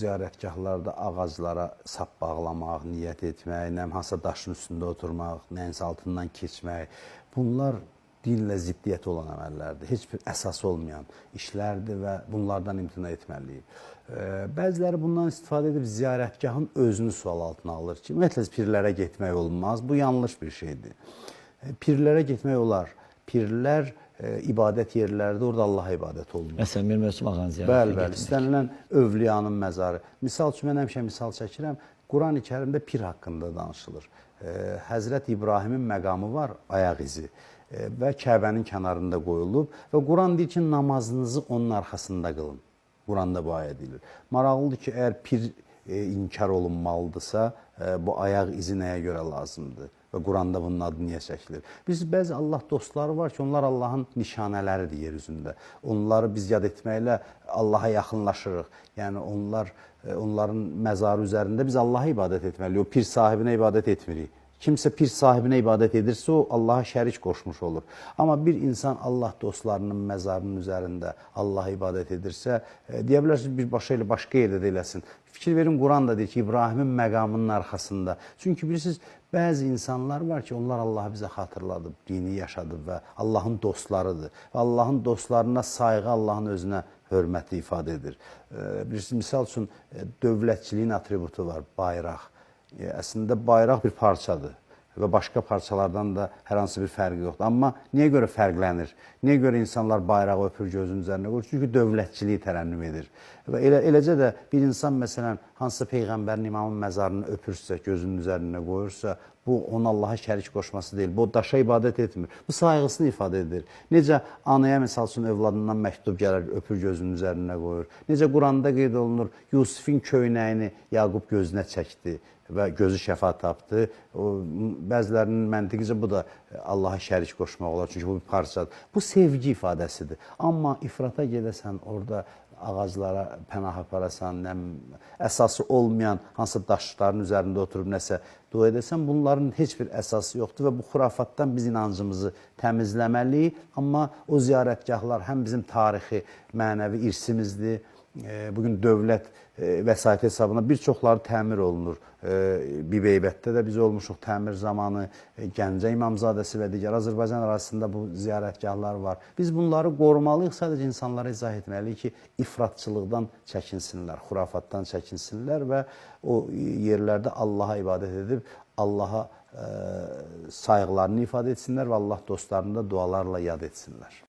Ziyarətgahlarda ağaclara sap bağlamaq, niyyət etmək, nə hansısa daşın üstündə oturmaq, nəyinsə altından keçmək, bunlar dinlə ziddiyyət olan əməllərdir. Heç bir əsası olmayan işlərdir və bunlardan imtina etməliyik. Bəziləri bundan istifadə edib ziyarətgahın özünü sual altına alır ki, ümumiyyətlə pirlərə getmək olmaz. Bu yanlış bir şeydir. Pirlərə getmək olar. Pirlər ibadət yerləridir, orada Allaha ibadət olunur. Məsələn, Mir Mövsüm ağanın ziyarətine Bəli, istənilən övliyanın məzarı. Misal üçün, mən həmişə misal çəkirəm, Quran-ı Kərimdə pir haqqında danışılır. Həzrət İbrahimin məqamı var, ayaq izi və Kəbənin kənarında qoyulub və Quran deyir ki, namazınızı onun arxasında qılın. Quranda bu ayə deyilir. Maraqlıdır ki, əgər pir inkar olunmalıdırsa, bu ayaq izi nəyə görə lazımdır? Və Quranda bunun adı niyə çəkilir? Bəzi Allah dostları var ki, onlar Allahın nişanələridir yer üzündə. Onları biz yad etməklə Allaha yaxınlaşırıq. Yəni, onların məzarı üzərində biz Allaha ibadət etməliyik. O pir sahibinə ibadət etmirik. Kimsə pir sahibinə ibadət edirsə, o Allaha şərik qoşmuş olur. Amma bir insan Allah dostlarının məzarının üzərində Allaha ibadət edirsə, deyə bilərsiniz, birbaşa ilə başqa yerdə də eləsin. Fikir verin, Quran da deyir ki, İbrahimin məqamının arxasında. Çünki bilirsiniz, bəzi insanlar var ki, onlar Allahı bizə xatırladıb, dini yaşadıb və Allahın dostlarıdır. Və Allahın dostlarına sayğı Allahın özünə hörməti ifadə edir. Bilirsiniz, misal üçün, dövlətçiliyin atributu var, bayraq. Əslində, bayraq bir parçadır və başqa parçalardan da hər hansı bir fərqi yoxdur. Amma niyə görə fərqlənir? Niyə görə insanlar bayrağı öpür, gözünün üzərində qoyur? Çünki dövlətçiliyi tərənnüm edir. Və eləcə də bir insan, məsələn, hansısa Peyğəmbərin, imamın məzarını öpürsə, gözünün üzərində qoyursa, bu, onun Allaha şərik qoşması deyil. Bu, daşa ibadət etmir. Bu, sayğısını ifadə edir. Necə anaya, misal üçün, övladından məktub gəlir, öpür, gözünün üzərində qoyur. Necə Quranda qeyd olunur, Yusifin köynəyini Yaqub gözünə çəkdi və gözü şəfa tapdı. Bəzilərinin məntiqicə bu da Allaha şərik qoşmaq olar, çünki bu bir parçadır. Bu, sevgi ifadəsidir. Amma ifrata gedəsən, orada ağaclara pənah aparasan, əsası olmayan hansısa daşların üzərində oturub nəsə dua edəsən, bunların heç bir əsası yoxdur və bu xurafatdan biz inancımızı təmizləməliyik. Amma o ziyarətgahlar həm bizim tarixi, mənəvi irsimizdir. Bugün dövlət vəsait hesabına bir çoxları təmir olunur. Bibeybətdə də biz olmuşuq təmir zamanı, Gəncə İmamzadəsi və digər Azərbaycan arasında bu ziyarətgahlar var. Biz bunları qorumalıyıq, sadəcə insanlara izah etməliyik ki, ifratçılıqdan çəkinsinlər, xurafatdan çəkinsinlər və o yerlərdə Allaha ibadət edib, Allaha sayğılarını ifadə etsinlər və Allah dostlarını da dualarla yad etsinlər.